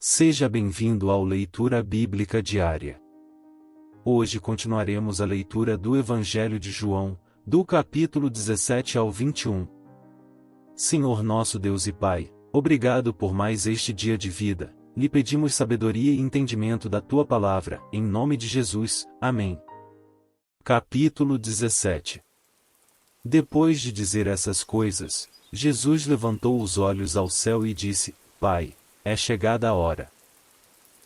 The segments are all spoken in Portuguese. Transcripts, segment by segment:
Seja bem-vindo ao Leitura Bíblica Diária. Hoje continuaremos a leitura do Evangelho de João, do capítulo 17 ao 21. Senhor nosso Deus e Pai, obrigado por mais este dia de vida, lhe pedimos sabedoria e entendimento da Tua Palavra, em nome de Jesus, amém. Capítulo 17. Depois de dizer essas coisas, Jesus levantou os olhos ao céu e disse: Pai, é chegada a hora.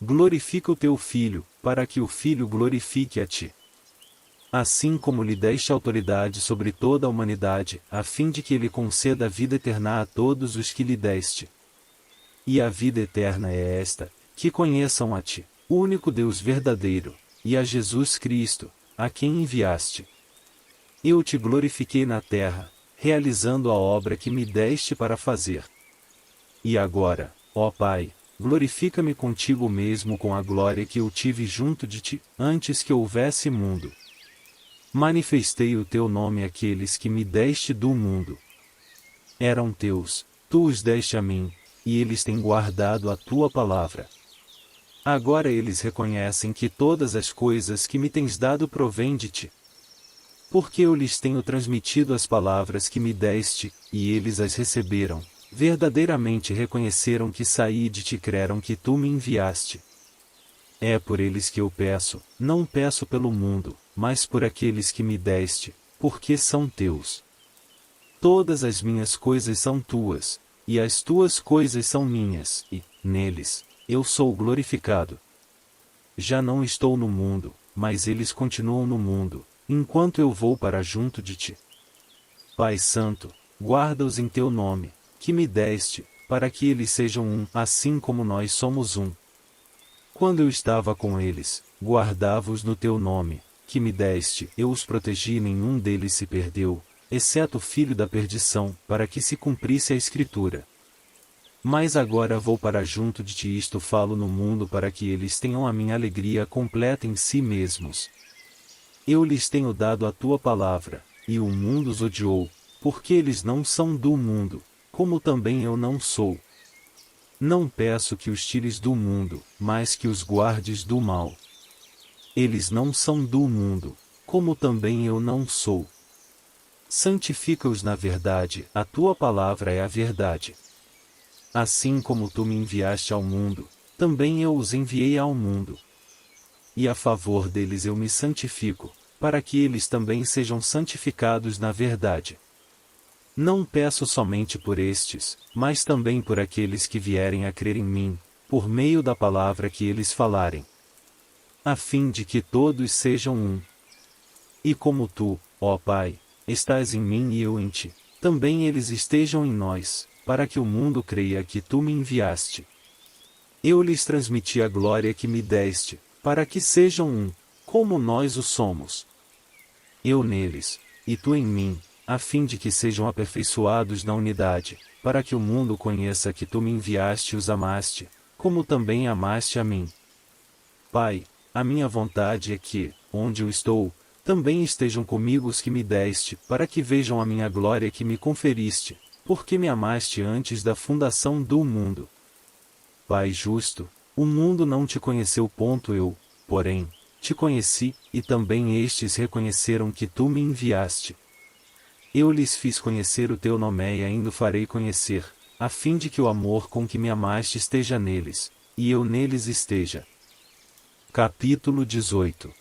Glorifica o teu Filho, para que o Filho glorifique a ti. Assim como lhe deste autoridade sobre toda a humanidade, a fim de que ele conceda a vida eterna a todos os que lhe deste. E a vida eterna é esta, que conheçam a ti, o único Deus verdadeiro, e a Jesus Cristo, a quem enviaste. Eu te glorifiquei na terra, realizando a obra que me deste para fazer. E agora, ó Pai, glorifica-me contigo mesmo com a glória que eu tive junto de ti, antes que houvesse mundo. Manifestei o teu nome àqueles que me deste do mundo. Eram teus, tu os deste a mim, e eles têm guardado a tua palavra. Agora eles reconhecem que todas as coisas que me tens dado provêm de ti. Porque eu lhes tenho transmitido as palavras que me deste, e eles as receberam. Verdadeiramente reconheceram que saí de ti e creram que tu me enviaste. É por eles que eu peço, não peço pelo mundo, mas por aqueles que me deste, porque são teus. Todas as minhas coisas são tuas, e as tuas coisas são minhas, e, neles, eu sou glorificado. Já não estou no mundo, mas eles continuam no mundo, enquanto eu vou para junto de ti. Pai Santo, guarda-os em teu nome, que me deste, para que eles sejam um, assim como nós somos um. Quando eu estava com eles, guardava-os no teu nome, que me deste, eu os protegi e nenhum deles se perdeu, exceto o filho da perdição, para que se cumprisse a Escritura. Mas agora vou para junto de ti e isto falo no mundo para que eles tenham a minha alegria completa em si mesmos. Eu lhes tenho dado a tua palavra, e o mundo os odiou, porque eles não são do mundo, como também eu não sou. Não peço que os tires do mundo, mas que os guardes do mal. Eles não são do mundo, como também eu não sou. Santifica-os na verdade, a tua palavra é a verdade. Assim como tu me enviaste ao mundo, também eu os enviei ao mundo. E a favor deles eu me santifico, para que eles também sejam santificados na verdade. Não peço somente por estes, mas também por aqueles que vierem a crer em mim, por meio da palavra que eles falarem. A fim de que todos sejam um. E como tu, ó Pai, estás em mim e eu em ti, também eles estejam em nós, para que o mundo creia que tu me enviaste. Eu lhes transmiti a glória que me deste, para que sejam um, como nós o somos. Eu neles, e tu em mim, a fim de que sejam aperfeiçoados na unidade, para que o mundo conheça que tu me enviaste e os amaste, como também amaste a mim. Pai, a minha vontade é que, onde eu estou, também estejam comigo os que me deste, para que vejam a minha glória que me conferiste, porque me amaste antes da fundação do mundo. Pai justo, o mundo não te conheceu. Eu, porém, te conheci, e também estes reconheceram que tu me enviaste. Eu lhes fiz conhecer o teu nome e ainda o farei conhecer, a fim de que o amor com que me amaste esteja neles, e eu neles esteja. Capítulo 18.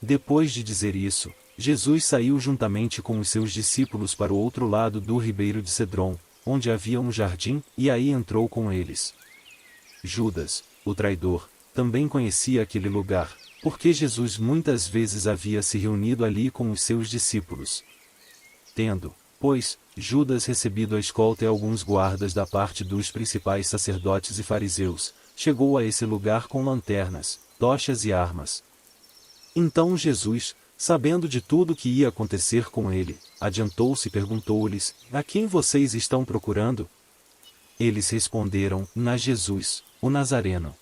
Depois de dizer isso, Jesus saiu juntamente com os seus discípulos para o outro lado do ribeiro de Cedron, onde havia um jardim, e aí entrou com eles. Judas, o traidor, também conhecia aquele lugar, porque Jesus muitas vezes havia se reunido ali com os seus discípulos. Tendo, pois, Judas recebido a escolta e alguns guardas da parte dos principais sacerdotes e fariseus, chegou a esse lugar com lanternas, tochas e armas. Então Jesus, sabendo de tudo o que ia acontecer com ele, adiantou-se e perguntou-lhes: A quem vocês estão procurando? Eles responderam: A Jesus, o Nazareno.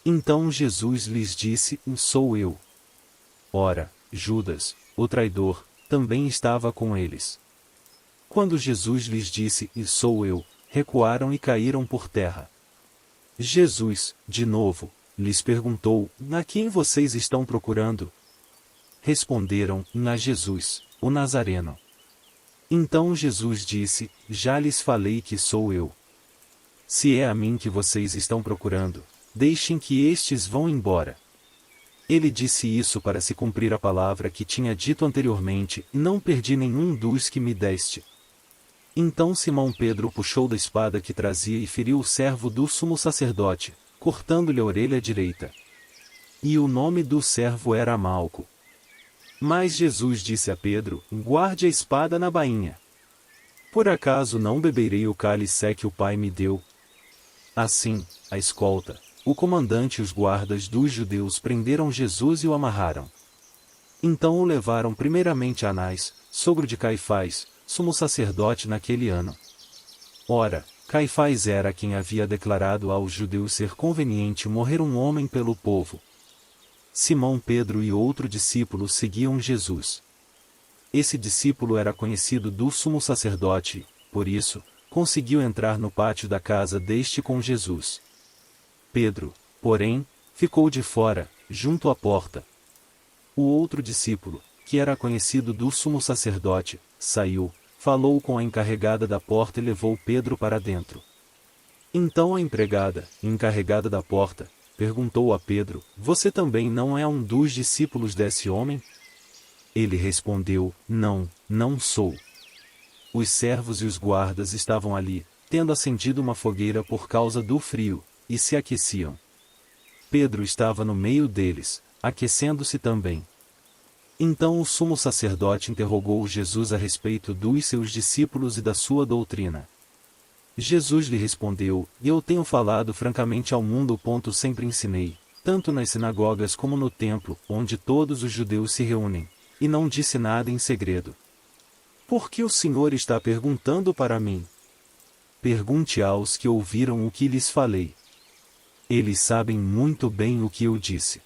Então Jesus lhes disse: Sou eu. Ora, Judas, o traidor, também estava com eles. Quando Jesus lhes disse: Sou eu, recuaram e caíram por terra. Jesus, de novo, lhes perguntou: a quem vocês estão procurando? Responderam: a Jesus, o Nazareno. Então Jesus disse: já lhes falei que sou eu. Se é a mim que vocês estão procurando, deixem que estes vão embora. Ele disse isso para se cumprir a palavra que tinha dito anteriormente: não perdi nenhum dos que me deste. Então Simão Pedro puxou da espada que trazia e feriu o servo do sumo sacerdote, cortando-lhe a orelha direita. E o nome do servo era Malco. Mas Jesus disse a Pedro: guarde a espada na bainha. Por acaso não beberei o cálice que o Pai me deu? Assim, a escolta, o comandante e os guardas dos judeus prenderam Jesus e o amarraram. Então o levaram primeiramente a Anás, sogro de Caifás, sumo sacerdote naquele ano. Ora, Caifás era quem havia declarado aos judeus ser conveniente morrer um homem pelo povo. Simão Pedro e outro discípulo seguiam Jesus. Esse discípulo era conhecido do sumo sacerdote, por isso, conseguiu entrar no pátio da casa deste com Jesus. Pedro, porém, ficou de fora, junto à porta. O outro discípulo, que era conhecido do sumo sacerdote, saiu, falou com a encarregada da porta e levou Pedro para dentro. Então a empregada, encarregada da porta, perguntou a Pedro: você também não é um dos discípulos desse homem? Ele respondeu: não, não sou. Os servos e os guardas estavam ali, tendo acendido uma fogueira por causa do frio, e se aqueciam. Pedro estava no meio deles, aquecendo-se também. Então o sumo sacerdote interrogou Jesus a respeito dos seus discípulos e da sua doutrina. Jesus lhe respondeu: eu tenho falado francamente ao mundo. Sempre ensinei, tanto nas sinagogas como no templo, onde todos os judeus se reúnem, e não disse nada em segredo. Por que o Senhor está perguntando para mim? Pergunte aos que ouviram o que lhes falei. Eles sabem muito bem o que eu disse.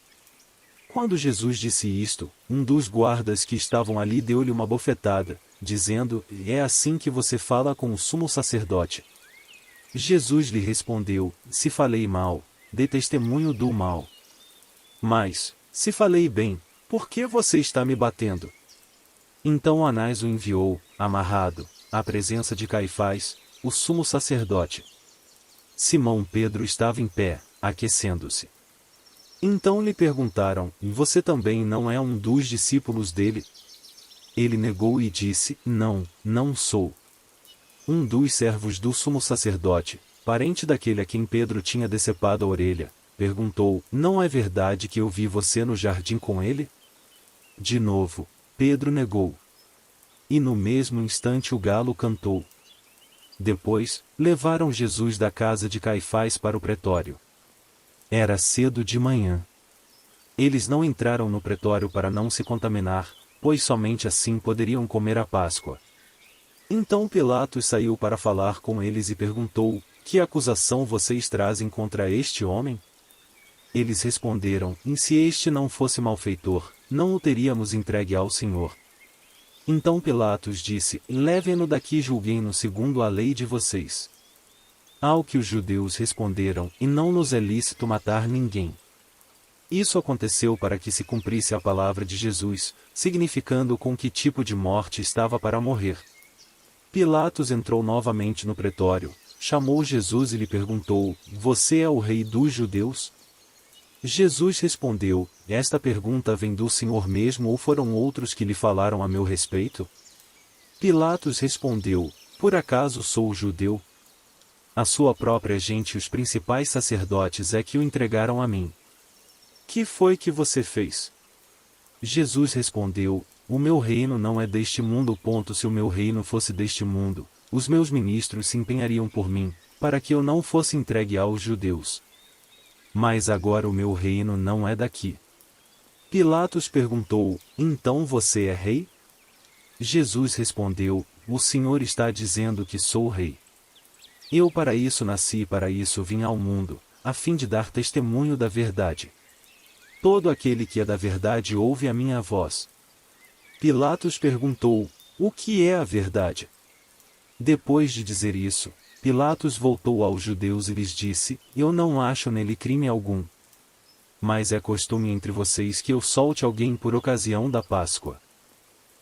Quando Jesus disse isto, um dos guardas que estavam ali deu-lhe uma bofetada, dizendo: é assim que você fala com o sumo sacerdote? Jesus lhe respondeu: se falei mal, dê testemunho do mal. Mas, se falei bem, por que você está me batendo? Então Anás o enviou, amarrado, à presença de Caifás, o sumo sacerdote. Simão Pedro estava em pé, aquecendo-se. Então lhe perguntaram: você também não é um dos discípulos dele? Ele negou e disse: não, não sou. Um dos servos do sumo sacerdote, parente daquele a quem Pedro tinha decepado a orelha, perguntou: não é verdade que eu vi você no jardim com ele? De novo, Pedro negou. E no mesmo instante o galo cantou. Depois, levaram Jesus da casa de Caifás para o pretório. Era cedo de manhã. Eles não entraram no pretório para não se contaminar, pois somente assim poderiam comer a Páscoa. Então Pilatos saiu para falar com eles e perguntou: que acusação vocês trazem contra este homem? Eles responderam: se este não fosse malfeitor, não o teríamos entregue ao Senhor. Então Pilatos disse: levem-no daqui e julguem-no segundo a lei de vocês. Ao que os judeus responderam: não nos é lícito matar ninguém. Isso aconteceu para que se cumprisse a palavra de Jesus, significando com que tipo de morte estava para morrer. Pilatos entrou novamente no pretório, chamou Jesus e lhe perguntou: você é o rei dos judeus? Jesus respondeu: esta pergunta vem do Senhor mesmo ou foram outros que lhe falaram a meu respeito? Pilatos respondeu: por acaso sou judeu? A sua própria gente e os principais sacerdotes é que o entregaram a mim. Que foi que você fez? Jesus respondeu: o meu reino não é deste mundo. Se o meu reino fosse deste mundo, os meus ministros se empenhariam por mim, para que eu não fosse entregue aos judeus. Mas agora o meu reino não é daqui. Pilatos perguntou: então você é rei? Jesus respondeu: o Senhor está dizendo que sou rei. Eu para isso nasci e para isso vim ao mundo, a fim de dar testemunho da verdade. Todo aquele que é da verdade ouve a minha voz. Pilatos perguntou: o que é a verdade? Depois de dizer isso, Pilatos voltou aos judeus e lhes disse: Eu não acho nele crime algum. Mas é costume entre vocês que eu solte alguém por ocasião da Páscoa.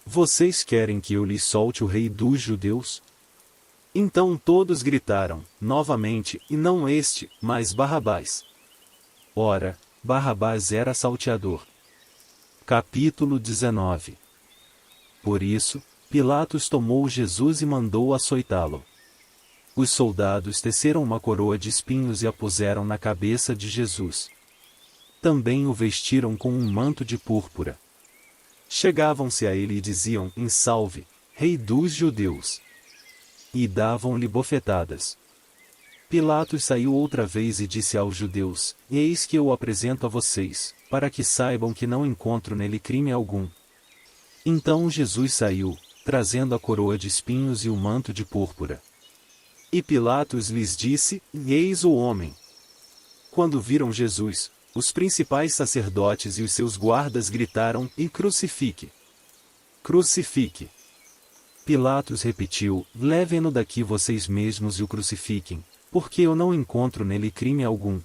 Vocês querem que eu lhes solte o rei dos judeus? Então todos gritaram, novamente, e não este, mas Barrabás. Ora, Barrabás era salteador. Capítulo 19. Por isso, Pilatos tomou Jesus e mandou açoitá-lo. Os soldados teceram uma coroa de espinhos e a puseram na cabeça de Jesus. Também o vestiram com um manto de púrpura. Chegavam-se a ele e diziam: Salve, Rei dos Judeus! E davam-lhe bofetadas. Pilatos saiu outra vez e disse aos judeus: Eis que eu o apresento a vocês, para que saibam que não encontro nele crime algum. Então Jesus saiu, trazendo a coroa de espinhos e o manto de púrpura. E Pilatos lhes disse: Eis o homem. Quando viram Jesus, os principais sacerdotes e os seus guardas gritaram: E crucifique! Crucifique! Pilatos repetiu: Levem-no daqui vocês mesmos e o crucifiquem, porque eu não encontro nele crime algum.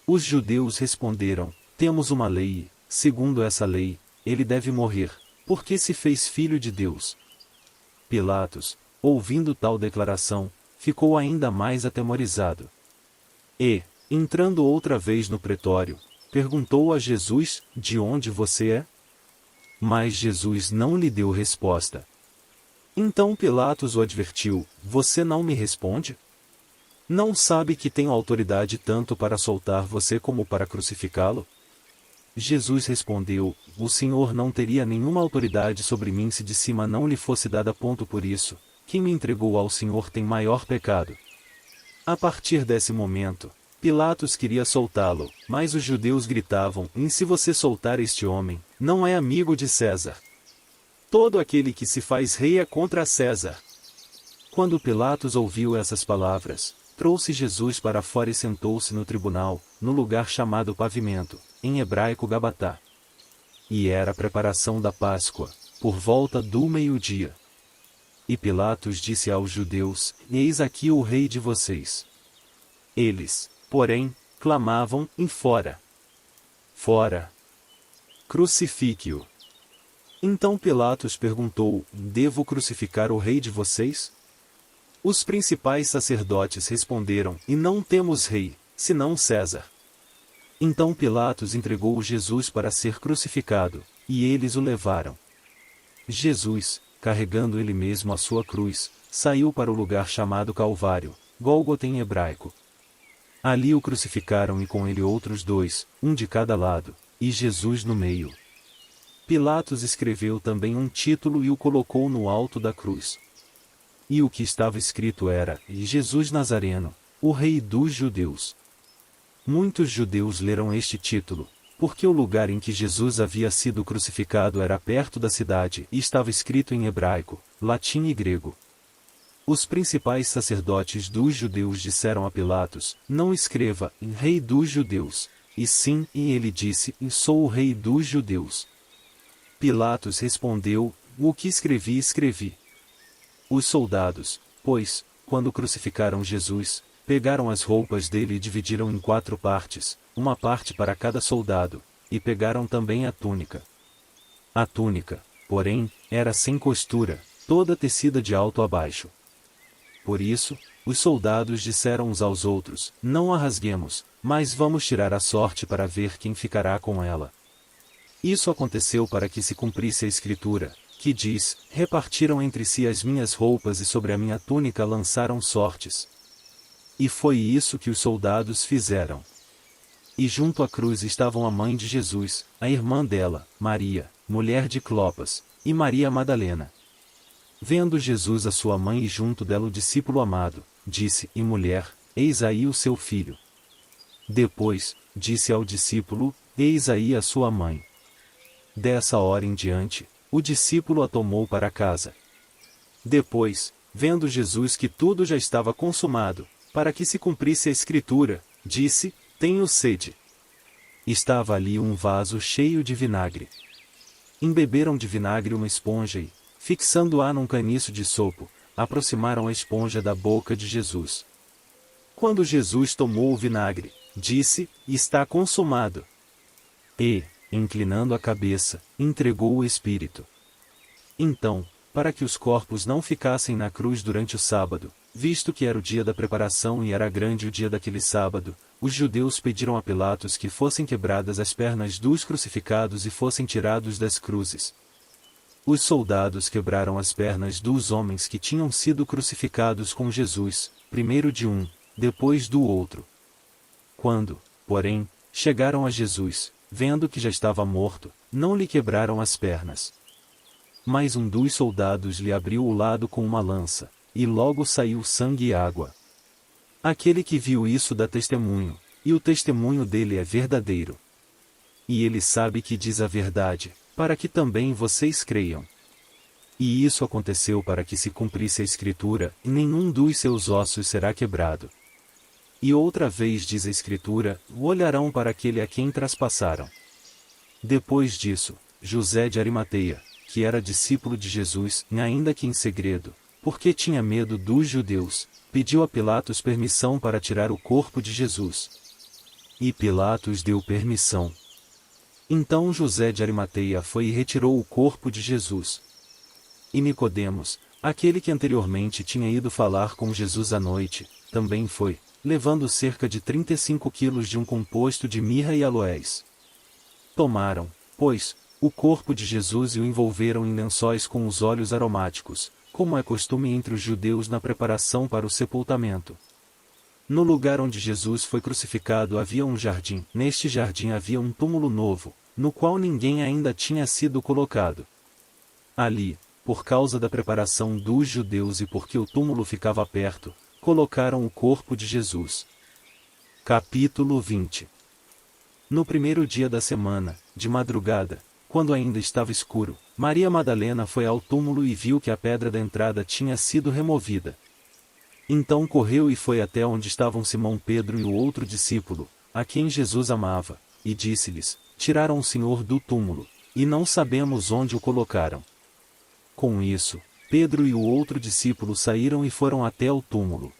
Os judeus responderam: Temos uma lei e, segundo essa lei, ele deve morrer, porque se fez filho de Deus. Pilatos, ouvindo tal declaração, ficou ainda mais atemorizado. E, entrando outra vez no pretório, perguntou a Jesus: De onde você é? Mas Jesus não lhe deu resposta. Então Pilatos o advertiu: Você não me responde? Não sabe que tenho autoridade tanto para soltar você como para crucificá-lo? Jesus respondeu: O Senhor não teria nenhuma autoridade sobre mim se de cima não lhe fosse dada. Por isso, quem me entregou ao Senhor tem maior pecado. A partir desse momento, Pilatos queria soltá-lo, mas os judeus gritavam: Se você soltar este homem, não é amigo de César. Todo aquele que se faz rei é contra César. Quando Pilatos ouviu essas palavras, trouxe Jesus para fora e sentou-se no tribunal, no lugar chamado Pavimento, em hebraico Gabatá. E era a preparação da Páscoa, por volta do meio-dia. E Pilatos disse aos judeus: Eis aqui o rei de vocês. Eles, porém, clamavam: Fora! Fora! Crucifique-o! Então Pilatos perguntou: Devo crucificar o rei de vocês? Os principais sacerdotes responderam: E não temos rei, senão César. Então Pilatos entregou Jesus para ser crucificado, e eles o levaram. Jesus, carregando ele mesmo a sua cruz, saiu para o lugar chamado Calvário, Gólgota em hebraico. Ali o crucificaram e com ele outros dois, um de cada lado, e Jesus no meio. Pilatos escreveu também um título e o colocou no alto da cruz. E o que estava escrito era: Jesus Nazareno, o Rei dos Judeus. Muitos judeus leram este título, porque o lugar em que Jesus havia sido crucificado era perto da cidade e estava escrito em hebraico, latim e grego. Os principais sacerdotes dos judeus disseram a Pilatos: Não escreva Rei dos Judeus, e sim, e ele disse: Sou o Rei dos Judeus. Pilatos respondeu: O que escrevi, escrevi. Os soldados, pois, quando crucificaram Jesus, pegaram as roupas dele e dividiram em 4 partes, uma parte para cada soldado, e pegaram também a túnica. A túnica, porém, era sem costura, toda tecida de alto a baixo. Por isso, os soldados disseram uns aos outros: Não a rasguemos, mas vamos tirar a sorte para ver quem ficará com ela. Isso aconteceu para que se cumprisse a Escritura, que diz: Repartiram entre si as minhas roupas e sobre a minha túnica lançaram sortes. E foi isso que os soldados fizeram. E junto à cruz estavam a mãe de Jesus, a irmã dela, Maria, mulher de Clopas, e Maria Madalena. Vendo Jesus a sua mãe e junto dela o discípulo amado, disse: E mulher, eis aí o seu filho. Depois, disse ao discípulo: Eis aí a sua mãe. Dessa hora em diante, o discípulo a tomou para casa. Depois, vendo Jesus que tudo já estava consumado, para que se cumprisse a Escritura, disse: Tenho sede. Estava ali um vaso cheio de vinagre. Embeberam de vinagre uma esponja e, fixando-a num caniço de sopo, aproximaram a esponja da boca de Jesus. Quando Jesus tomou o vinagre, disse: Está consumado. E, inclinando a cabeça, entregou o Espírito. Então, para que os corpos não ficassem na cruz durante o sábado, visto que era o dia da preparação e era grande o dia daquele sábado, os judeus pediram a Pilatos que fossem quebradas as pernas dos crucificados e fossem tirados das cruzes. Os soldados quebraram as pernas dos homens que tinham sido crucificados com Jesus, primeiro de um, depois do outro. Quando, porém, chegaram a Jesus, vendo que já estava morto, não lhe quebraram as pernas. Mas um dos soldados lhe abriu o lado com uma lança, e logo saiu sangue e água. Aquele que viu isso dá testemunho, e o testemunho dele é verdadeiro. E ele sabe que diz a verdade, para que também vocês creiam. E isso aconteceu para que se cumprisse a Escritura, e nenhum dos seus ossos será quebrado. E outra vez diz a Escritura: olharão para aquele a quem traspassaram. Depois disso, José de Arimateia, que era discípulo de Jesus, ainda que em segredo, porque tinha medo dos judeus, pediu a Pilatos permissão para tirar o corpo de Jesus. E Pilatos deu permissão. Então José de Arimateia foi e retirou o corpo de Jesus. E Nicodemos, aquele que anteriormente tinha ido falar com Jesus à noite, também foi, levando cerca de 35 quilos de um composto de mirra e aloés. Tomaram, pois, o corpo de Jesus e o envolveram em lençóis com os óleos aromáticos, como é costume entre os judeus na preparação para o sepultamento. No lugar onde Jesus foi crucificado havia um jardim. Neste jardim havia um túmulo novo, no qual ninguém ainda tinha sido colocado. Ali, por causa da preparação dos judeus e porque o túmulo ficava perto, colocaram o corpo de Jesus. Capítulo 20. No primeiro dia da semana, de madrugada, quando ainda estava escuro, Maria Madalena foi ao túmulo e viu que a pedra da entrada tinha sido removida. Então correu e foi até onde estavam Simão Pedro e o outro discípulo, a quem Jesus amava, e disse-lhes: Tiraram o Senhor do túmulo, e não sabemos onde o colocaram. Com isso, Pedro e o outro discípulo saíram e foram até o túmulo.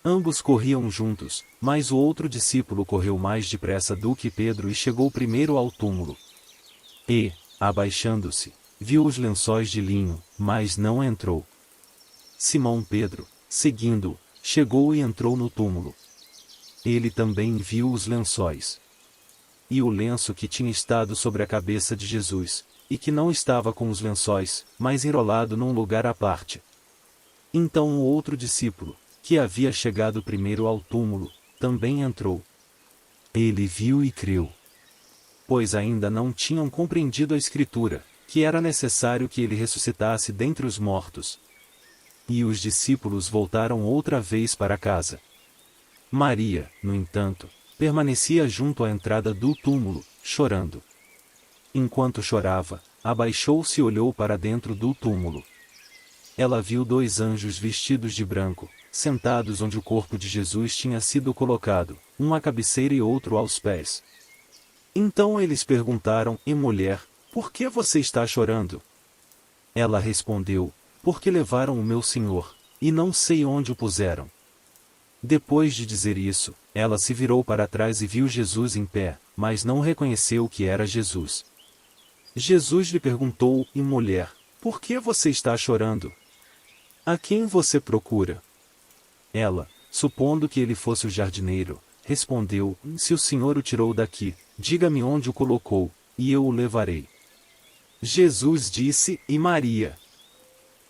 Ambos corriam juntos, mas o outro discípulo correu mais depressa do que Pedro e chegou primeiro ao túmulo. E, abaixando-se, viu os lençóis de linho, mas não entrou. Simão Pedro, seguindo-o, chegou e entrou no túmulo. Ele também viu os lençóis. E o lenço que tinha estado sobre a cabeça de Jesus, e que não estava com os lençóis, mas enrolado num lugar à parte. Então o outro discípulo, que havia chegado primeiro ao túmulo, também entrou. Ele viu e creu. Pois ainda não tinham compreendido a Escritura, que era necessário que ele ressuscitasse dentre os mortos. E os discípulos voltaram outra vez para casa. Maria, no entanto, permanecia junto à entrada do túmulo, chorando. Enquanto chorava, abaixou-se e olhou para dentro do túmulo. Ela viu 2 anjos vestidos de branco, sentados onde o corpo de Jesus tinha sido colocado, um à cabeceira e outro aos pés. Então eles perguntaram: E mulher, por que você está chorando? Ela respondeu: Porque levaram o meu Senhor, e não sei onde o puseram. Depois de dizer isso, ela se virou para trás e viu Jesus em pé, mas não reconheceu que era Jesus. Jesus lhe perguntou: E mulher, por que você está chorando? A quem você procura? Ela, supondo que ele fosse o jardineiro, respondeu: Se o Senhor o tirou daqui, diga-me onde o colocou, e eu o levarei. Jesus disse: E Maria?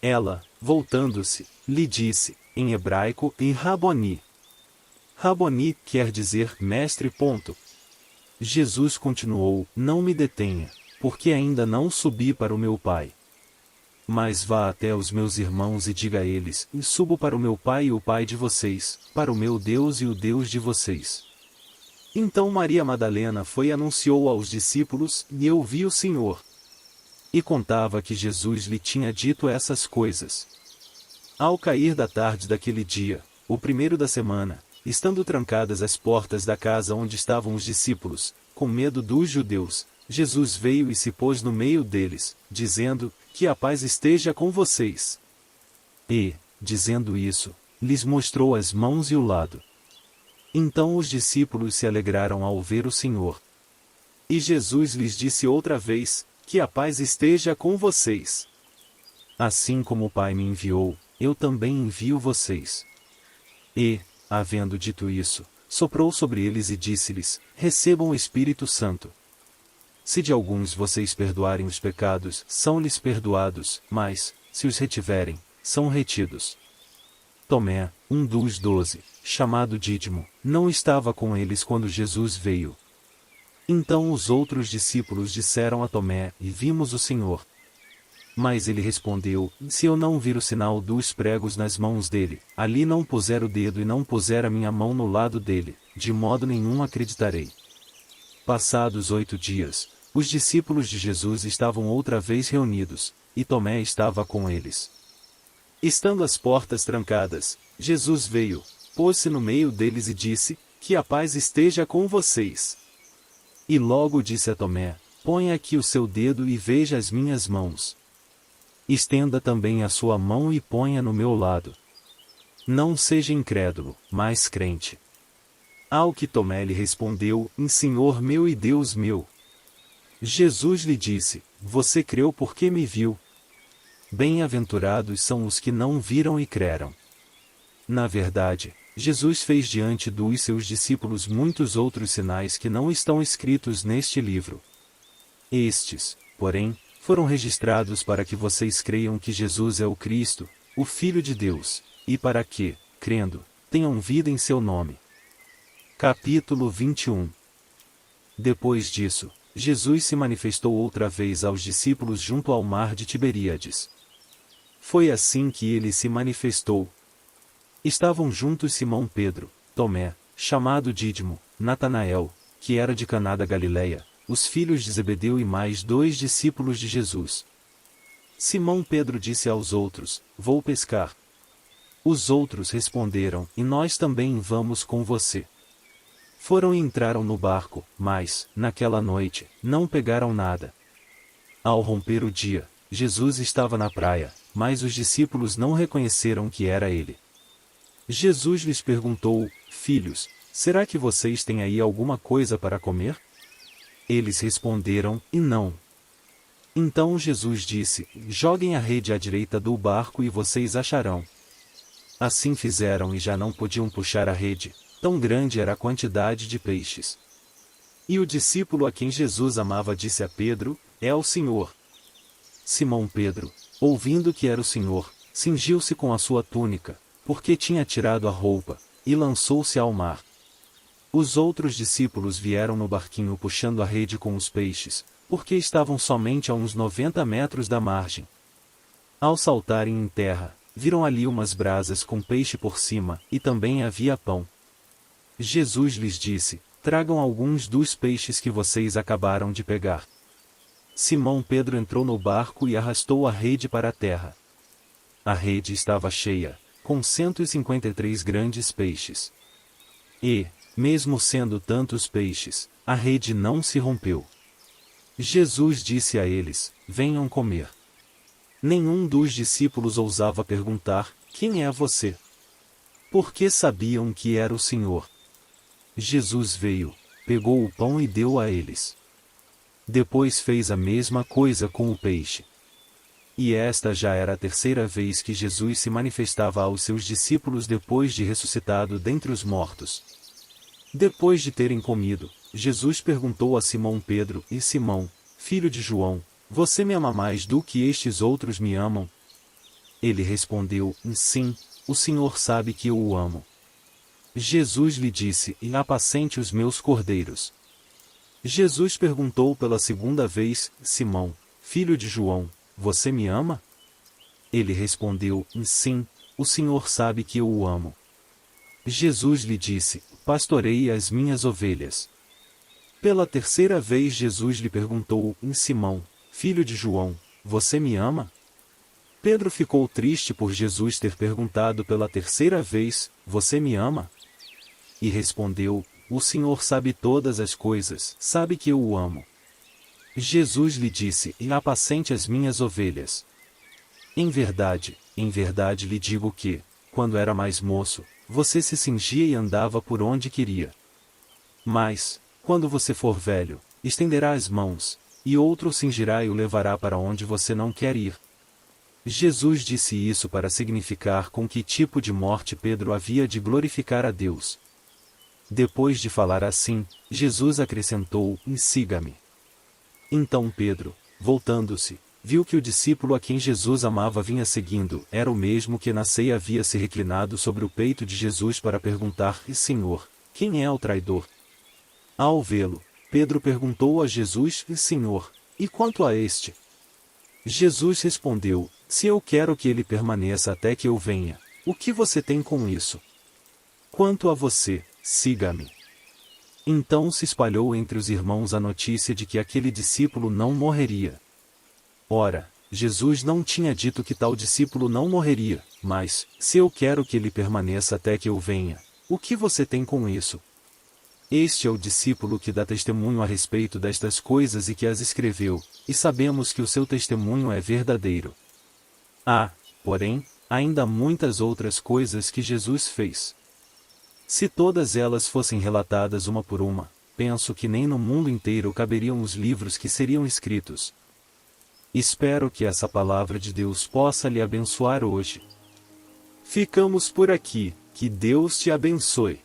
Ela, voltando-se, lhe disse, em hebraico, em Raboni. Raboni quer dizer mestre. Jesus continuou: Não me detenha, porque ainda não subi para o meu Pai. Mas vá até os meus irmãos e diga a eles: E subo para o meu Pai e o Pai de vocês, para o meu Deus e o Deus de vocês. Então Maria Madalena foi e anunciou aos discípulos: E eu vi o Senhor. E contava que Jesus lhe tinha dito essas coisas. Ao cair da tarde daquele dia, o primeiro da semana, estando trancadas as portas da casa onde estavam os discípulos, com medo dos judeus, Jesus veio e se pôs no meio deles, dizendo: Que a paz esteja com vocês. E, dizendo isso, lhes mostrou as mãos e o lado. Então os discípulos se alegraram ao ver o Senhor. E Jesus lhes disse outra vez: que a paz esteja com vocês. Assim como o Pai me enviou, eu também envio vocês. E, havendo dito isso, soprou sobre eles e disse-lhes: recebam o Espírito Santo. Se de alguns vocês perdoarem os pecados, são-lhes perdoados, mas, se os retiverem, são retidos. Tomé, um dos 12, chamado Dídimo, não estava com eles quando Jesus veio. Então os outros discípulos disseram a Tomé: e vimos o Senhor. Mas ele respondeu: se eu não vir o sinal dos pregos nas mãos dele, ali não puser o dedo e não puser a minha mão no lado dele, de modo nenhum acreditarei. Passados 8 dias, os discípulos de Jesus estavam outra vez reunidos, e Tomé estava com eles. Estando as portas trancadas, Jesus veio, pôs-se no meio deles e disse: que a paz esteja com vocês. E logo disse a Tomé: ponha aqui o seu dedo e veja as minhas mãos. Estenda também a sua mão e ponha no meu lado. Não seja incrédulo, mas crente. Ao que Tomé lhe respondeu: Senhor meu e Deus meu. Jesus lhe disse: você creu porque me viu. Bem-aventurados são os que não viram e creram. Na verdade, Jesus fez diante dos seus discípulos muitos outros sinais que não estão escritos neste livro. Estes, porém, foram registrados para que vocês creiam que Jesus é o Cristo, o Filho de Deus, e para que, crendo, tenham vida em seu nome. Capítulo 21. Depois disso, Jesus se manifestou outra vez aos discípulos junto ao mar de Tiberíades. Foi assim que ele se manifestou. Estavam juntos Simão Pedro, Tomé, chamado Dídimo, Natanael, que era de Caná da Galileia, os filhos de Zebedeu e mais 2 discípulos de Jesus. Simão Pedro disse aos outros: vou pescar. Os outros responderam: e nós também vamos com você. Foram e entraram no barco, mas, naquela noite, não pegaram nada. Ao romper o dia, Jesus estava na praia, mas os discípulos não reconheceram que era ele. Jesus lhes perguntou: filhos, será que vocês têm aí alguma coisa para comer? Eles responderam: e não. Então Jesus disse: joguem a rede à direita do barco e vocês acharão. Assim fizeram e já não podiam puxar a rede, tão grande era a quantidade de peixes. E o discípulo a quem Jesus amava disse a Pedro: é o Senhor. Simão Pedro, ouvindo que era o Senhor, cingiu-se com a sua túnica, porque tinha tirado a roupa, e lançou-se ao mar. Os outros discípulos vieram no barquinho puxando a rede com os peixes, porque estavam somente a uns 90 metros da margem. Ao saltarem em terra, viram ali umas brasas com peixe por cima, e também havia pão. Jesus lhes disse: tragam alguns dos peixes que vocês acabaram de pegar. Simão Pedro entrou no barco e arrastou a rede para a terra. A rede estava cheia, com 153 grandes peixes. E, mesmo sendo tantos peixes, a rede não se rompeu. Jesus disse a eles: venham comer. Nenhum dos discípulos ousava perguntar: quem é você? Porque sabiam que era o Senhor. Jesus veio, pegou o pão e deu a eles. Depois fez a mesma coisa com o peixe. E esta já era a terceira vez que Jesus se manifestava aos seus discípulos depois de ressuscitado dentre os mortos. Depois de terem comido, Jesus perguntou a Simão Pedro: e Simão, filho de João, você me ama mais do que estes outros me amam? Ele respondeu: sim, o Senhor sabe que eu o amo. Jesus lhe disse: e apacente os meus cordeiros. Jesus perguntou pela segunda vez: Simão, filho de João, você me ama? Ele respondeu: sim, o Senhor sabe que eu o amo. Jesus lhe disse: pastoreie as minhas ovelhas. Pela terceira vez Jesus lhe perguntou: Simão, filho de João, você me ama? Pedro ficou triste por Jesus ter perguntado pela terceira vez: você me ama? E respondeu: o Senhor sabe todas as coisas, sabe que eu o amo. Jesus lhe disse: apacente as minhas ovelhas. Em em verdade lhe digo que, quando era mais moço, você se cingia e andava por onde queria. Mas, quando você for velho, estenderá as mãos, e outro o cingirá e o levará para onde você não quer ir. Jesus disse isso para significar com que tipo de morte Pedro havia de glorificar a Deus. Depois de falar assim, Jesus acrescentou: siga-me. Então Pedro, voltando-se, viu que o discípulo a quem Jesus amava vinha seguindo, era o mesmo que na ceia havia se reclinado sobre o peito de Jesus para perguntar: Senhor, quem é o traidor? Ao vê-lo, Pedro perguntou a Jesus: Senhor, e quanto a este? Jesus respondeu: Se eu quero que ele permaneça até que eu venha, o que você tem com isso? Quanto a você, siga-me. Então se espalhou entre os irmãos a notícia de que aquele discípulo não morreria. Ora, Jesus não tinha dito que tal discípulo não morreria, mas, se eu quero que ele permaneça até que eu venha, o que você tem com isso? Este é o discípulo que dá testemunho a respeito destas coisas e que as escreveu, e sabemos que o seu testemunho é verdadeiro. Há, porém, ainda muitas outras coisas que Jesus fez. Se todas elas fossem relatadas uma por uma, penso que nem no mundo inteiro caberiam os livros que seriam escritos. Espero que essa palavra de Deus possa lhe abençoar hoje. Ficamos por aqui, que Deus te abençoe.